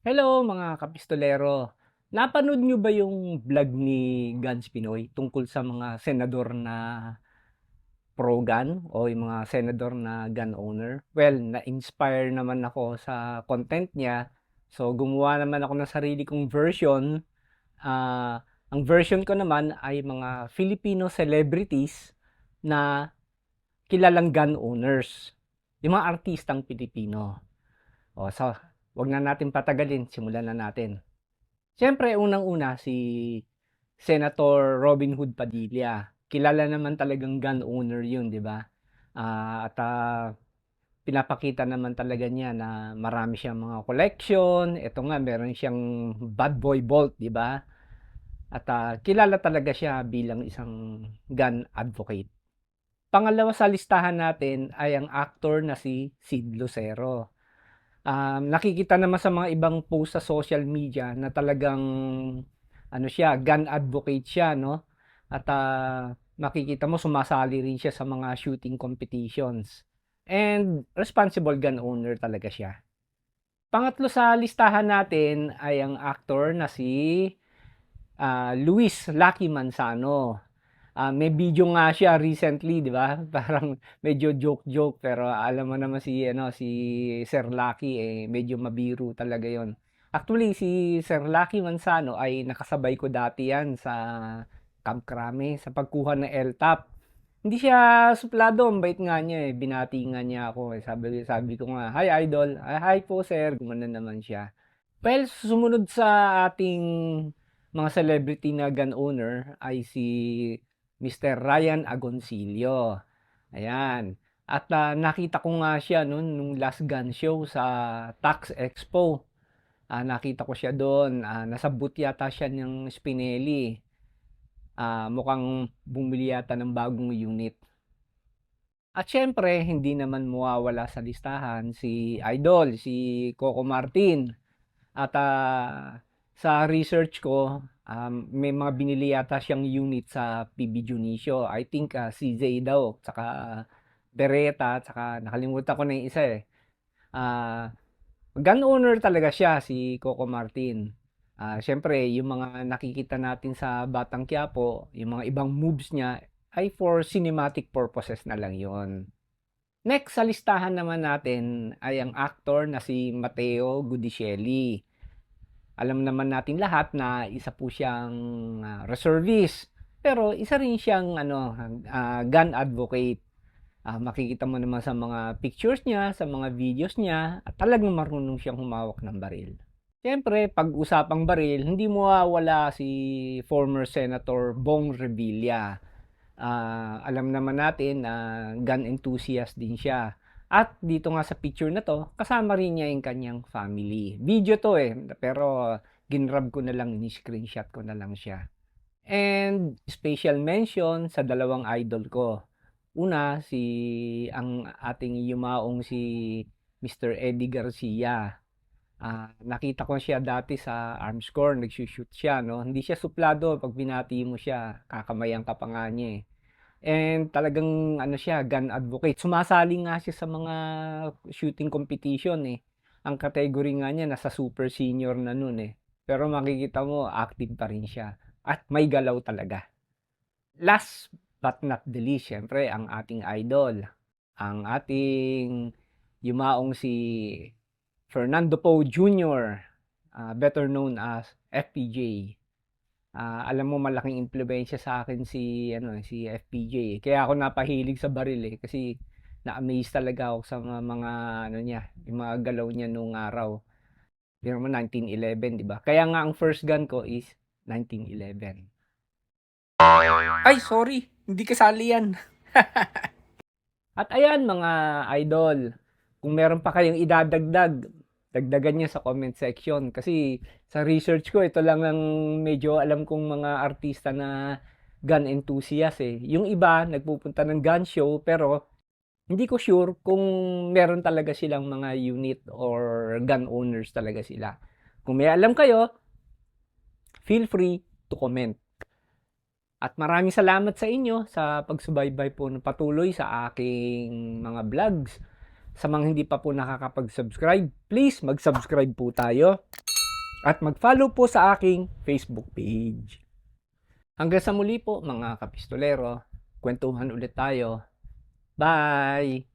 Hello mga kapistolero. Napanood nyo ba yung vlog ni Gans Pinoy tungkol sa mga senador na pro-gun o yung mga senador na gun owner? Well, na-inspire naman ako sa content niya. So, gumawa naman ako ng sarili kong version. Ang version ko naman ay mga Filipino celebrities na kilalang gun owners. Yung mga artistang Pilipino. So, wag na natin patagalin. Simulan na natin. Siyempre, unang-una si Senator Robin Hood Padilla. Kilala naman talagang gun owner yun, di ba? At pinapakita naman talaga niya na marami siyang mga collection. Ito nga, meron siyang Bad Boy Bolt, di ba? At kilala talaga siya bilang isang gun advocate. Pangalawa sa listahan natin ay ang actor na si Sid Lucero. Nakikita naman sa mga ibang post sa social media na talagang ano siya, gun advocate siya, no? At makikita mo sumasali rin siya sa mga shooting competitions. And responsible gun owner talaga siya. Pangatlo sa listahan natin ay ang actor na si Luis Lucky Manzano. May video nga siya recently, 'di ba? Parang medyo joke-joke pero alam mo naman si ano si Sir Lucky medyo mabiru talaga 'yon. Actually si Sir Lucky Manzano ay nakasabay ko dati 'yan sa Camp Crame sa pagkuha ng LTAP. Hindi siya suplado, ang bait nga niya binati nga niya ako sabi sabi ko nga, "Hi idol." Hi po sir." Gumanon naman siya. Well, sumunod sa ating mga celebrity na gun owner ay si Mr. Ryan Agoncillo. Ayan. At nakita ko nga siya nung last gun show sa Tax Expo. Nakita ko siya doon. Nasa booth yata siya ng Spinelli. Mukhang bumili yata ng bagong unit. At syempre, hindi naman mawawala sa listahan si Idol, si Coco Martin. At sa research ko, may mga binili yata siyang unit sa PB Junicio. I think CJ daw, tsaka Beretta, tsaka nakalimutan ko na yung isa eh. Ah, Gun owner talaga siya, si Coco Martin. Siyempre, yung mga nakikita natin sa Batang Quiapo, yung mga ibang moves niya, ay for cinematic purposes na lang yon. Next sa listahan naman natin ay ang actor na si Matteo Gudicelli. Alam naman natin lahat na isa po siyang reservist. Pero isa rin siyang gun advocate. Makikita mo naman sa mga pictures niya, sa mga videos niya, at talagang marunong siyang humawak ng baril. Siyempre, pag-usapang baril, hindi mo mawawala si former Senator Bong Revilla. Alam naman natin na gun enthusiast din siya. At dito nga sa picture na to, kasama rin niya yung kanyang family. Video to pero ginrab ko na lang, ni-screenshot ko na lang siya. And special mention sa dalawang idol ko. Una, ang ating yumaong si Mr. Eddie Garcia. Nakita ko siya dati sa Arms Corps, nagsushoot siya, no? Hindi siya suplado, pag binati mo siya, kakamayan ka pa nga niya eh. And talagang ano siya, gun advocate. Sumasali nga siya sa mga shooting competition eh. Ang category nga niya nasa super senior na nun eh. Pero makikita mo, active pa rin siya. At may galaw talaga. Last but not the least, syempre, ang ating idol. Ang ating yumaong si Fernando Poe Jr., better known as FPJ. Alam mo malaking impluwensya sa akin si FPJ eh. Kaya ako napahilig sa baril eh kasi na-amaze talaga ako sa mga ano niya, yung mga galaw niya nung araw. Biro mo 1911, 'di ba? Kaya nga ang first gun ko is 1911. Ay, sorry, hindi kasali 'yan. At ayan mga idol, kung meron pa kayong idadagdag, dagdagan niyo sa comment section kasi sa research ko ito lang ang medyo alam kong mga artista na gun enthusiast eh. Yung iba nagpupunta ng gun show pero hindi ko sure kung meron talaga silang mga unit or gun owners talaga sila. Kung may alam kayo, feel free to comment. At maraming salamat sa inyo sa pagsubaybay po ng patuloy sa aking mga vlogs. Sa mga hindi pa po nakakapag-subscribe, please mag-subscribe po tayo. At mag-follow po sa aking Facebook page. Hanggang sa muli po mga kapistolero, kwentuhan ulit tayo. Bye!